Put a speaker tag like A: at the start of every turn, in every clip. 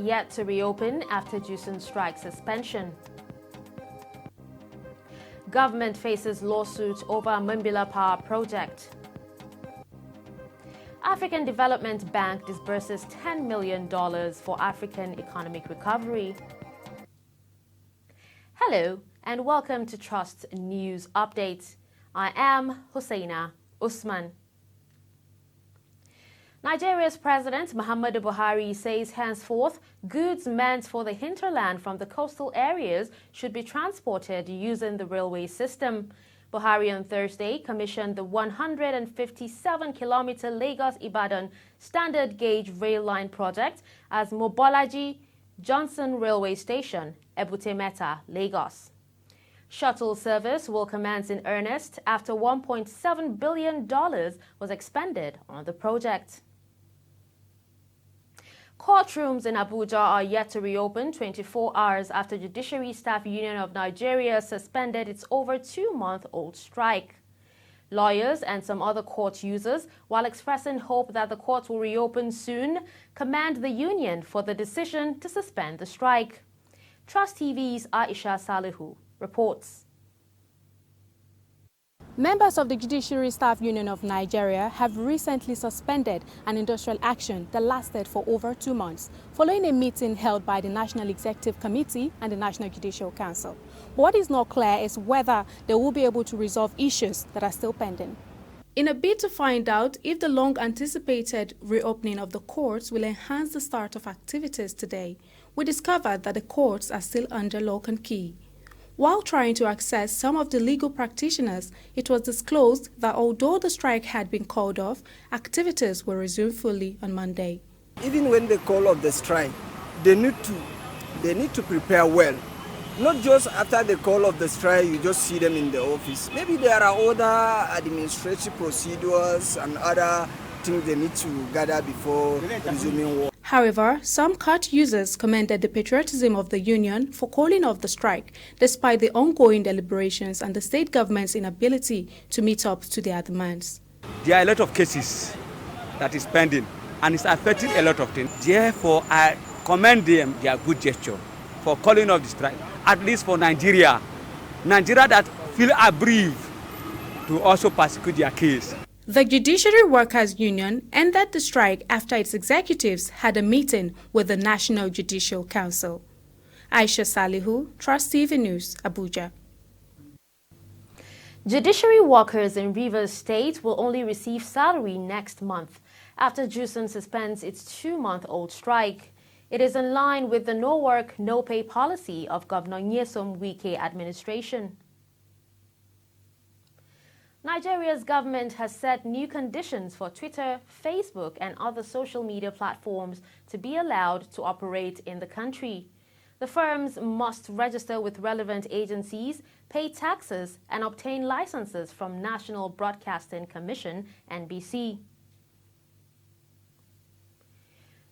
A: yet to reopen after Judicial strike suspension. Government faces lawsuit over Mambila Power Project. African Development Bank disburses $10 million for African economic recovery. Hello and welcome to Trust News Update. I am Hussaina Usman. Nigeria's President Muhammadu Buhari says henceforth goods meant for the hinterland from the coastal areas should be transported using the railway system. Buhari on Thursday commissioned the 157-kilometer Lagos-Ibadan standard gauge rail line project as Mobolaji Johnson Railway Station, Ebute Metta, Lagos. Shuttle service will commence in earnest after $1.7 billion was expended on the project. Courtrooms in Abuja are yet to reopen 24 hours after Judiciary Staff Union of Nigeria suspended its over 2-month-old strike. Lawyers and some other court users, while expressing hope that the courts will reopen soon, commend the union for the decision to suspend the strike. Trust TV's Aisha Salihu reports.
B: Members of the Judiciary Staff Union of Nigeria have recently suspended an industrial action that lasted for over 2 months, following a meeting held by the National Executive Committee and the National Judicial Council. But what is not clear is whether they will be able to resolve issues that are still pending. In a bid to find out if the long-anticipated reopening of the courts will enhance the start of activities today, we discovered that the courts are still under lock and key. While trying to access some of the legal practitioners, it was disclosed that although the strike had been called off, activities will resume fully on Monday.
C: Even when they call off the strike, they need to prepare well. Not just after the call of the strike, you just see them in the office. Maybe there are other administrative procedures and other things they need to gather before resuming work.
B: However, some court users commended the patriotism of the union for calling off the strike, despite the ongoing deliberations and the state government's inability to meet up to their demands.
D: There are a lot of cases that is pending, and it's affecting a lot of things. Therefore, I commend them their good gesture for calling off the strike, at least for Nigeria that feel aggrieved to also prosecute their case.
B: The Judiciary Workers' Union ended the strike after its executives had a meeting with the National Judicial Council. Aisha Salihu, Trust TV News, Abuja.
A: Judiciary workers in Rivers State will only receive salary next month after Judicial suspends its 2-month-old strike. It is in line with the no work, no pay policy of Governor Nyesom Wike administration. Nigeria's government has set new conditions for Twitter, Facebook, and other social media platforms to be allowed to operate in the country. The firms must register with relevant agencies, pay taxes, and obtain licenses from National Broadcasting Commission, NBC.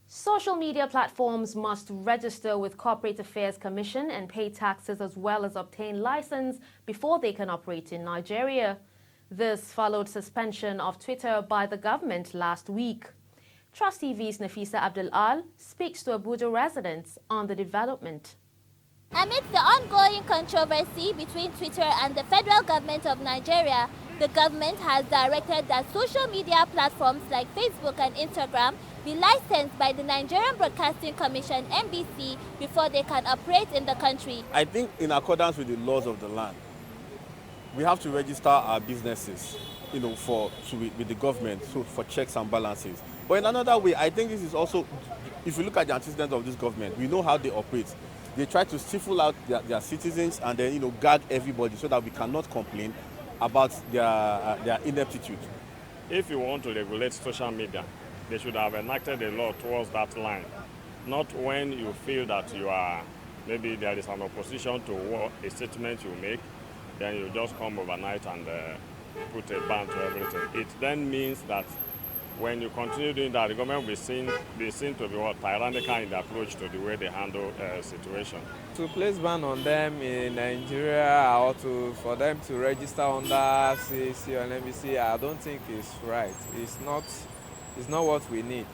A: Social media platforms must register with Corporate Affairs Commission and pay taxes as well as obtain license before they can operate in Nigeria. This followed suspension of Twitter by the government last week. Trust TV's Nafisa Abdul-Al speaks to Abuja residents on the development.
E: Amidst the ongoing controversy between Twitter and the federal government of Nigeria, the government has directed that social media platforms like Facebook and Instagram be licensed by the Nigerian Broadcasting Commission, NBC, before they can operate in the country.
F: I think in accordance with the laws of the land, we have to register our businesses, with the government, so for checks and balances. But in another way, I think this is also, if you look at the antecedents of this government, we know how they operate. They try to stifle out their citizens and then, gag everybody so that we cannot complain about their ineptitude.
G: If you want to regulate social media, they should have enacted a law towards that line. Not when you feel that maybe there is an opposition to a statement you make, then you just come overnight and put a ban to everything. It then means that when you continue doing that, the government will be seen to be tyrannical in the approach to the way they handle situation.
H: To place ban on them in Nigeria or for them to register under CAC or NBC, I don't think it's right. It's not what we need.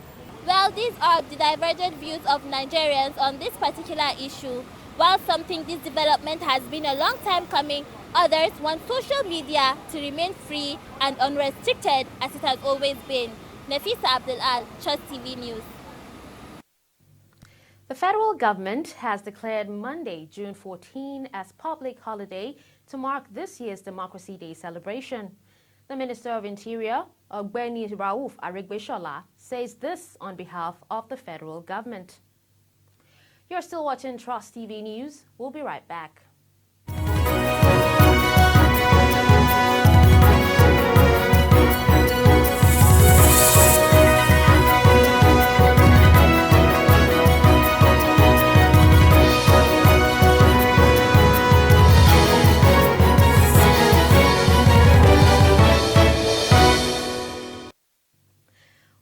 E: Well, these are the divergent views of Nigerians on this particular issue. While some think this development has been a long time coming, others want social media to remain free and unrestricted as it has always been. Nafisa Abdul-Al, Trust TV News.
A: The federal government has declared Monday, June 14, as public holiday to mark this year's Democracy Day celebration. The Minister of Interior, Ogbeni Rauf Aregbesola, says this on behalf of the federal government. You're still watching Trust TV News. We'll be right back.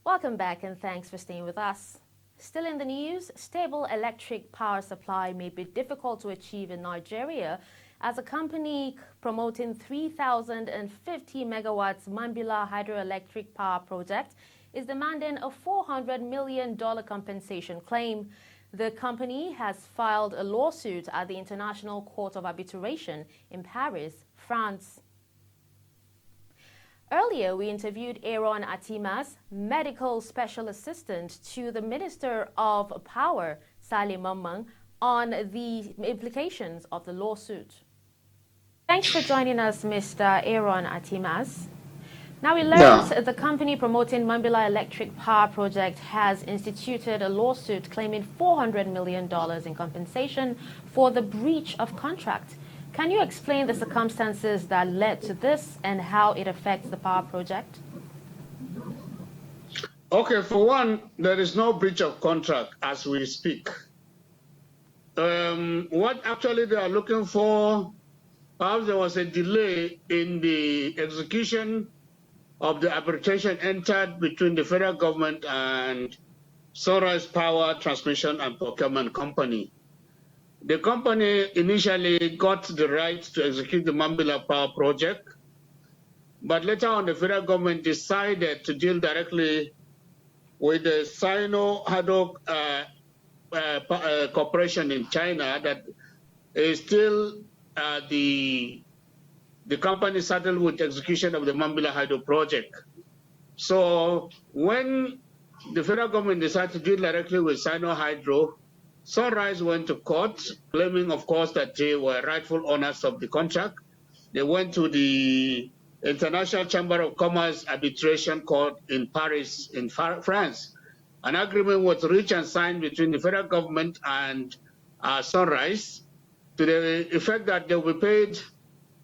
A: Welcome back and thanks for staying with us. Still in the news, stable electric power supply may be difficult to achieve in Nigeria as a company promoting 3,050 megawatts Mambila hydroelectric power project is demanding a $400 million compensation claim. The company has filed a lawsuit at the International Court of Arbitration in Paris, France. Earlier, we interviewed Aaron Atimas, medical special assistant to the Minister of Power, Salim Mamman, on the implications of the lawsuit. Thanks for joining us, Mr. Aaron Atimas. Now, we learned the company promoting Mambila Electric Power Project has instituted a lawsuit claiming $400 million in compensation for the breach of contract. Can you explain the circumstances that led to this and how it affects the power project?
I: Okay, for one, there is no breach of contract as we speak. What actually they are looking for, perhaps there was a delay in the execution of the arbitration entered between the federal government and Sunrise Power Transmission and Procurement Company. The company initially got the right to execute the Mambila Power Project, but later on the federal government decided to deal directly with the Sino-Hydro Corporation in China that is still the company saddled with execution of the Mambila Hydro Project. So when the federal government decided to deal directly with Sino-Hydro, Sunrise went to court, claiming, of course, that they were rightful owners of the contract. They went to the International Chamber of Commerce Arbitration Court in Paris, in France. An agreement was reached and signed between the federal government and Sunrise to the effect that they will be paid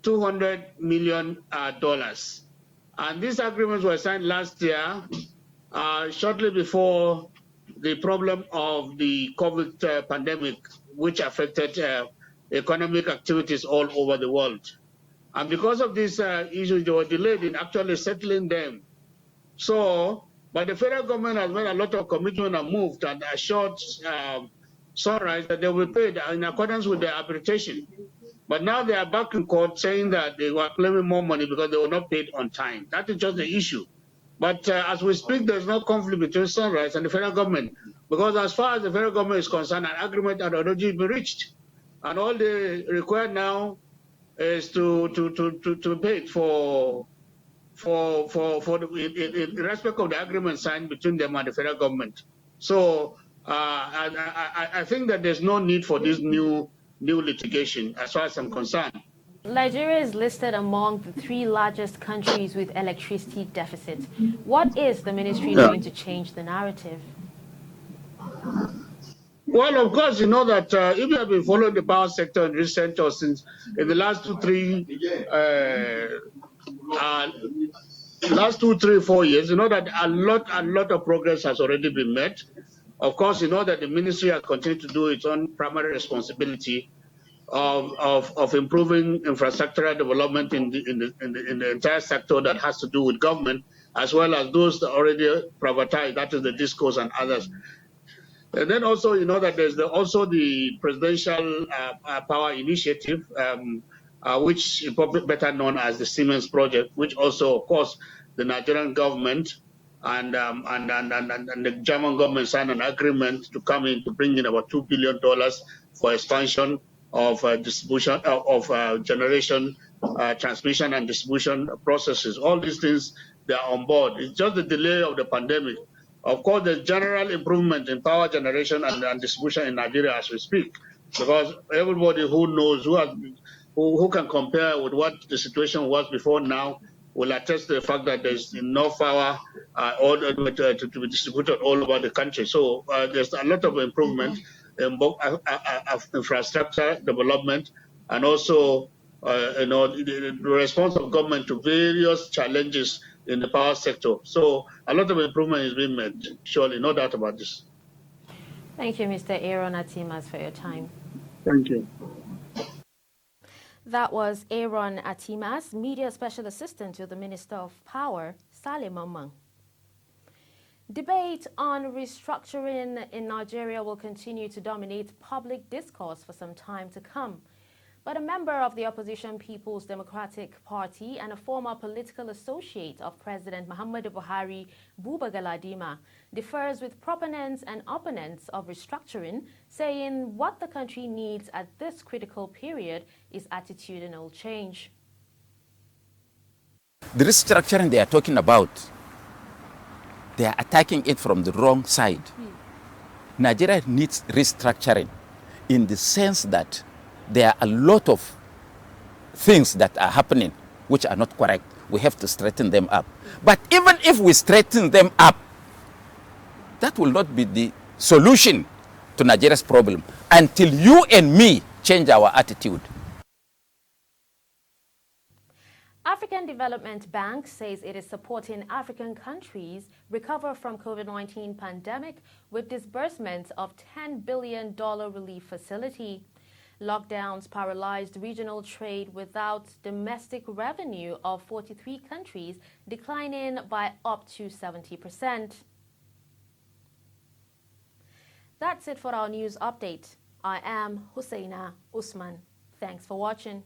I: $200 million. And these agreements were signed last year, shortly before the problem of the COVID pandemic, which affected economic activities all over the world. And because of these issues, they were delayed in actually settling them. So, but the federal government has made a lot of commitment and moved and assured Sunrise that they will be paid in accordance with the arbitration. But now they are back in court saying that they were claiming more money because they were not paid on time. That is just the issue. But as we speak, there's no conflict between Sunrise and the federal government, because as far as the federal government is concerned, an agreement had already been reached, and all they require now is to pay for in respect of the agreement signed between them and the federal government. So I think that there's no need for this new litigation, as far as I'm concerned.
A: Nigeria is listed among the 3 largest countries with electricity deficits. What is the ministry doing to change the narrative?
I: Well, of course, you know that if you have been following the power sector in recent or since in the last 2, 3, 4 years, you know that a lot of progress has already been made. Of course, you know that the ministry has continued to do its own primary responsibility of improving infrastructural development in the entire sector that has to do with government, as well as those that already privatized, that is the discos and others. And then also, you know that there's also the Presidential Power Initiative, which is better known as the Siemens Project, which also, of course, the Nigerian government and the German government signed an agreement to come in to bring in about $2 billion for expansion of distribution of generation, transmission and distribution processes. All these things, they are on board. It's just the delay of the pandemic. Of course, there's general improvement in power generation and distribution in Nigeria as we speak, because everybody who knows, who can compare with what the situation was before now, will attest to the fact that there's enough power to be distributed all over the country. So there's a lot of improvement in both infrastructure development and also the response of government to various challenges in the power sector. So a lot of improvement is being made, surely, no doubt about this.
A: Thank you, Mr. Aaron Atimas, for your time.
I: Thank you.
A: That was Aaron Atimas, Media Special Assistant to the Minister of Power, Saleh Mamman. Debate on restructuring in Nigeria will continue to dominate public discourse for some time to come. But a member of the opposition People's Democratic Party and a former political associate of President Muhammadu Buhari, Buba Galadima, differs with proponents and opponents of restructuring, saying what the country needs at this critical period is attitudinal change.
J: The restructuring they are talking about, they are attacking it from the wrong side. Nigeria needs restructuring in the sense that there are a lot of things that are happening which are not correct. We have to straighten them up. But even if we straighten them up, that will not be the solution to Nigeria's problem until you and me change our attitude.
A: African Development Bank says it is supporting African countries recover from COVID-19 pandemic with disbursements of $10 billion relief facility. Lockdowns paralyzed regional trade without domestic revenue of 43 countries declining by up to 70%. That's it for our news update. I am Husseina Usman. Thanks for watching.